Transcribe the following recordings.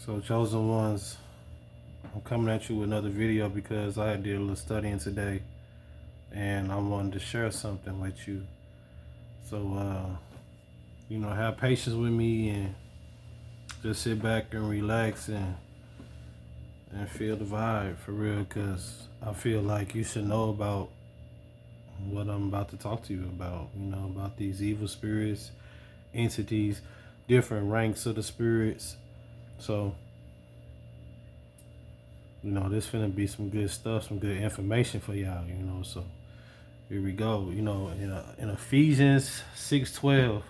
So, chosen ones, I'm coming at you with another video because I did a little studying today and I wanted to share something with you. So, have patience with me and just sit back and relax and feel the vibe for real, because I feel like you should know about what I'm about to talk to you about, about these evil spirits, entities, different ranks of the spirits. So, this finna be some good stuff, some good information for y'all, so here we go. In Ephesians 6:12,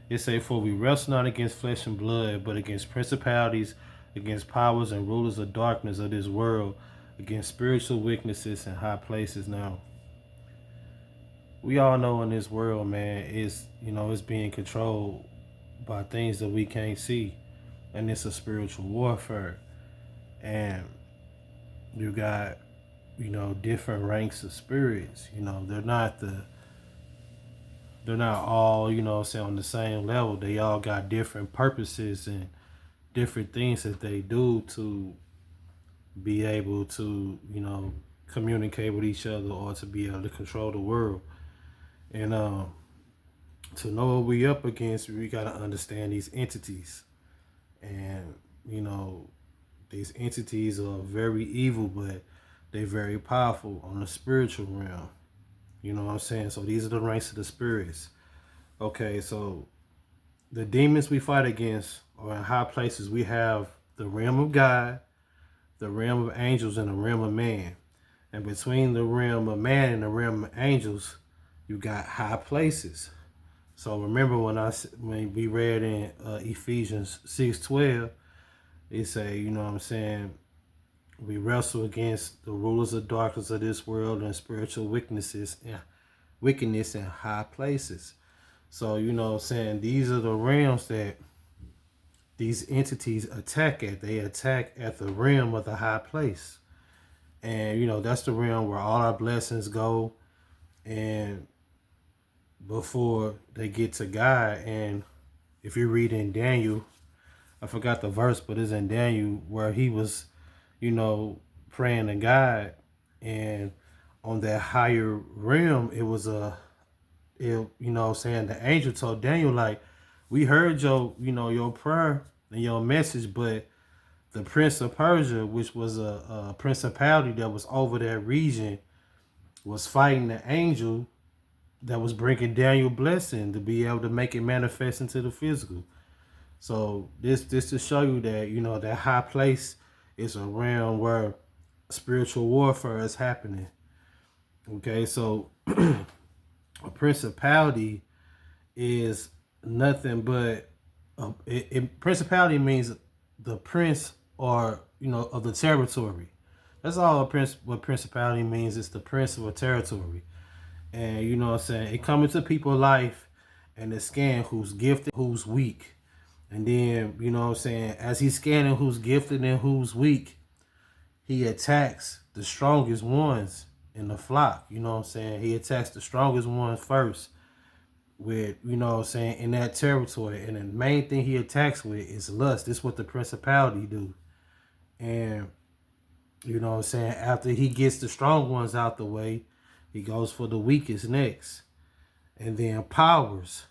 it say, "For we wrestle not against flesh and blood, but against principalities, against powers and rulers of darkness of this world, against spiritual weaknesses in high places." Now, we all know in this world, man, it's being controlled by things that we can't see, and it's a spiritual warfare. And you got, different ranks of spirits. They're not all, say on the same level. They all got different purposes and different things that they do to be able to, communicate with each other or to be able to control the world. And to know what we up against, we got to understand these entities. And, these entities are very evil, but they're very powerful on the spiritual realm. You know what I'm saying? So these are the ranks of the spirits. Okay, so the demons we fight against are in high places. We have the realm of God, the realm of angels, and the realm of man. And between the realm of man and the realm of angels, you got high places. So remember when we read in Ephesians 6:12, it say, we wrestle against the rulers of darkness of this world and spiritual wickedness in high places. So, these are the realms that these entities attack at. They attack at the realm of the high place. And, that's the realm where all our blessings go. And before they get to God. And if you read in Daniel, I forgot the verse, but it's in Daniel where he was, praying to God, and on that higher realm, it was the angel told Daniel, like, we heard your prayer and your message, but the Prince of Persia, which was a principality that was over that region, was fighting the angel that was bringing Daniel blessing to be able to make it manifest into the physical. So this to show you that, that high place is a realm where spiritual warfare is happening. Okay, so a principality is nothing but principality means the prince or of the territory. That's all what principality means. It's the prince of a territory. And it comes into people's life and they scan who's gifted, who's weak. And then, as he's scanning who's gifted and who's weak, he attacks the strongest ones in the flock. He attacks the strongest ones first with, in that territory. And the main thing he attacks with is lust. This is what the principality do. And, after he gets the strong ones out the way, he goes for the weakest next. And then powers.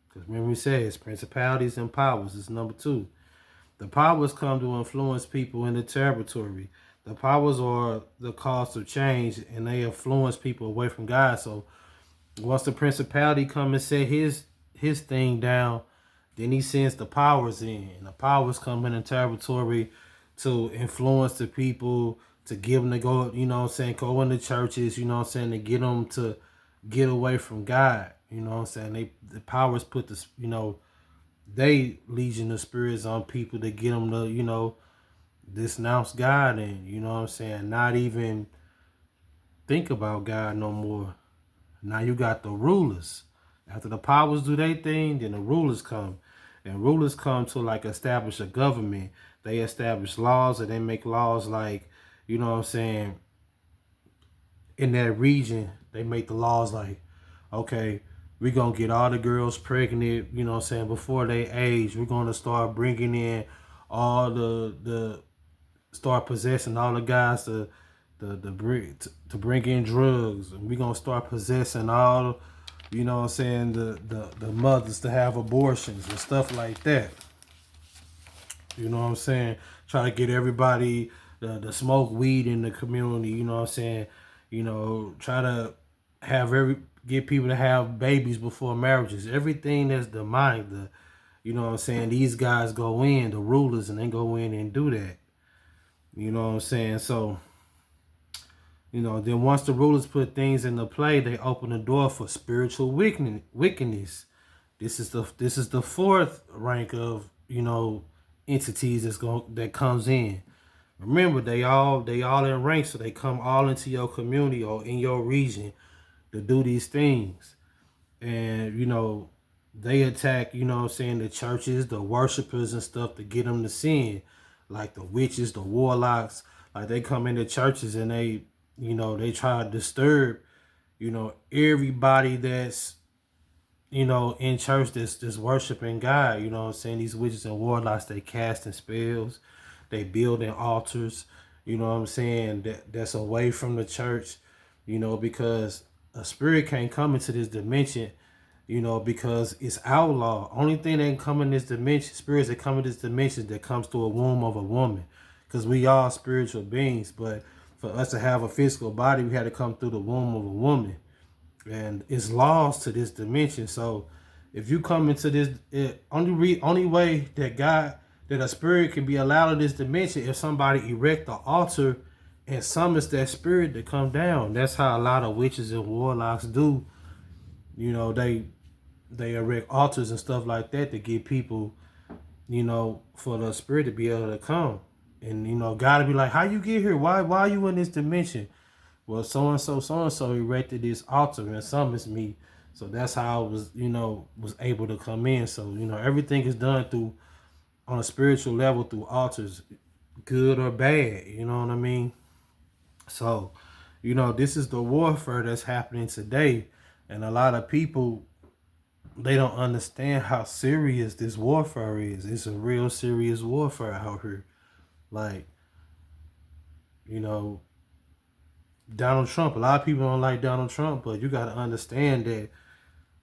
Because remember, we said it's principalities and powers is number 2. The powers come to influence people in the territory. The powers are the cause of change, and they influence people away from God. So once the principality come and set his thing down, then he sends the powers in. And the powers come in the territory to influence the people, to give them to go, go into churches, to get them to get away from God. The powers put they legion of spirits on people to get them to, denounce God and, not even think about God no more. Now you got the rulers. After the powers do their thing, then the rulers come. And rulers come to establish a government. They establish laws, and they make laws like, in that region, they make the laws like, okay, we're going to get all the girls pregnant, before they age. We're going to start bringing in all the start possessing all the guys to bring in drugs. And we gonna start possessing all, you know what I'm saying, the mothers to have abortions and stuff like that. You know what I'm saying? Try to get everybody to smoke weed in the community, you know what I'm saying? You know, try to have get people to have babies before marriages. Everything that's demonic, you know what I'm saying? These guys go in, the rulers, and they go in and do that. You know what I'm saying? So, you know, then once the rulers put things into play, they open the door for spiritual wickedness. This is the fourth rank of, you know, entities that comes in. Remember, they all in ranks, so they come all into your community or in your region to do these things. And, you know, they attack, you know what I'm saying, the churches, the worshipers and stuff to get them to sin. Like the witches, the warlocks, like they come into churches and they, you know, they try to disturb, you know, everybody that's, you know, in church that's worshiping God. You know what I'm saying? These witches and warlocks, they casting spells, they building altars, you know what I'm saying, that's away from the church, you know, because a spirit can't come into this dimension, you know, because it's outlaw. Only thing that can come in this dimension, spirits that come in this dimension, that comes through a womb of a woman. Because we are spiritual beings, but for us to have a physical body, we had to come through the womb of a woman. And it's laws to this dimension. So if you come into this, only way that a spirit can be allowed in this dimension, if somebody erect the altar and summons that spirit to come down. That's how a lot of witches and warlocks do. You know, they erect altars and stuff like that to get people, you know, for the spirit to be able to come. And, you know, God to be like, how you get here? Why are you in this dimension? Well, so-and so erected this altar and summons me. So that's how I was, you know, was able to come in. So, you know, everything is done through, on a spiritual level, through altars, good or bad. You know what I mean? So, you know, this is the warfare that's happening today. And a lot of people, they don't understand how serious this warfare is. It's a real serious warfare out here. Like, you know, Donald Trump. A lot of people don't like Donald Trump, but you got to understand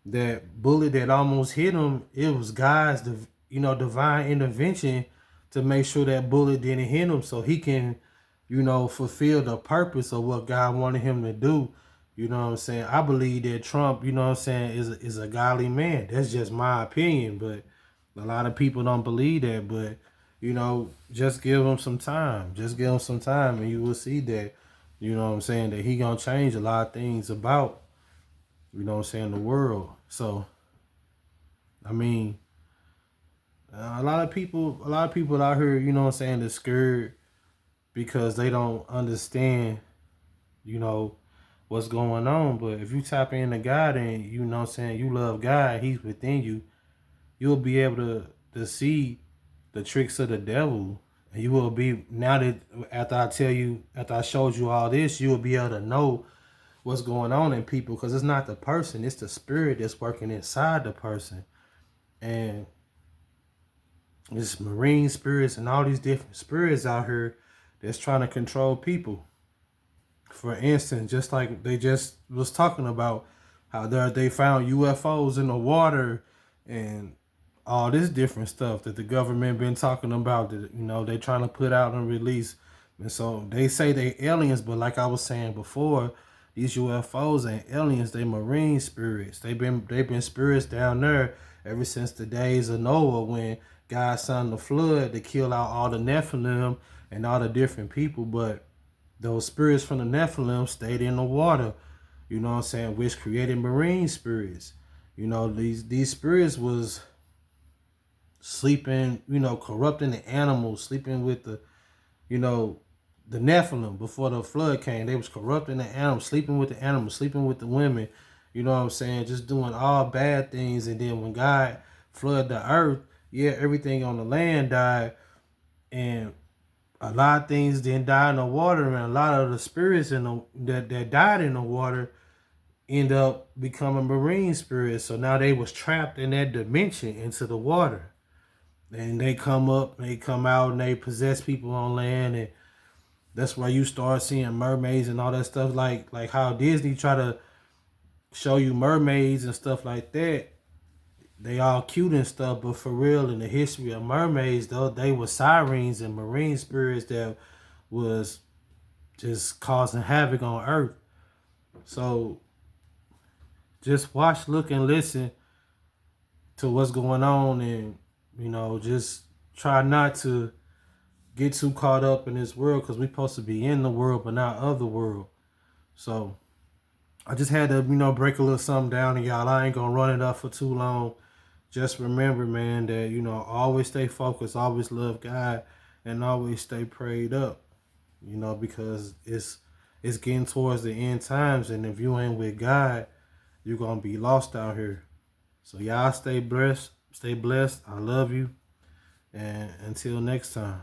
that bullet that almost hit him, it was God's, you know, divine intervention to make sure that bullet didn't hit him, so he can, you know, fulfill the purpose of what God wanted him to do. You know what I'm saying? I believe that Trump, you know what I'm saying, is a godly man. That's just my opinion, but a lot of people don't believe that. But, you know, just give him some time. Just give him some time, and you will see that, you know what I'm saying, that he gonna change a lot of things about, you know what I'm saying, the world. So, I mean, a lot of people out here, you know what I'm saying, they're scared because they don't understand, you know, what's going on. But if you tap into God and, you know what I'm saying, you love God, he's within you, you'll be able to see the tricks of the devil. And you will be, now that after I showed you all this, you will be able to know what's going on in people, because it's not the person, it's the spirit that's working inside the person. And it's marine spirits and all these different spirits out here that's trying to control people. For instance, just like they just was talking about how they found UFOs in the water and all this different stuff that the government been talking about, that, you know, they trying to put out and release. And so they say they aliens, but like I was saying before, these UFOs ain't aliens, they marine spirits. They've been spirits down there ever since the days of Noah, when God sent the flood to kill out all the Nephilim and all the different people. But those spirits from the Nephilim stayed in the water, you know what I'm saying, which created marine spirits. You know, these spirits was sleeping, you know, corrupting the animals, sleeping with the, you know, the Nephilim before the flood came. They was corrupting the animals, sleeping with the animals, sleeping with the women, you know what I'm saying, just doing all bad things. And then when God flooded the earth, yeah, everything on the land died, and a lot of things didn't die in the water, and a lot of the spirits that died in the water end up becoming marine spirits. So now they was trapped in that dimension into the water. and they come up, they come out, and they possess people on land, and that's why you start seeing mermaids and all that stuff. Like how Disney try to show you mermaids and stuff like that. They all cute and stuff, but for real, in the history of mermaids, though, they were sirens and marine spirits that was just causing havoc on Earth. So just watch, look, and listen to what's going on, and just try not to get too caught up in this world, because we're supposed to be in the world but not of the world. So I just had to break a little something down, and y'all, I ain't gonna run it up for too long. Just remember, man, that always stay focused, always love God, and always stay prayed up, because it's getting towards the end times, and if you ain't with God, you're gonna be lost out here. So y'all stay blessed. Stay blessed. I love you. And until next time.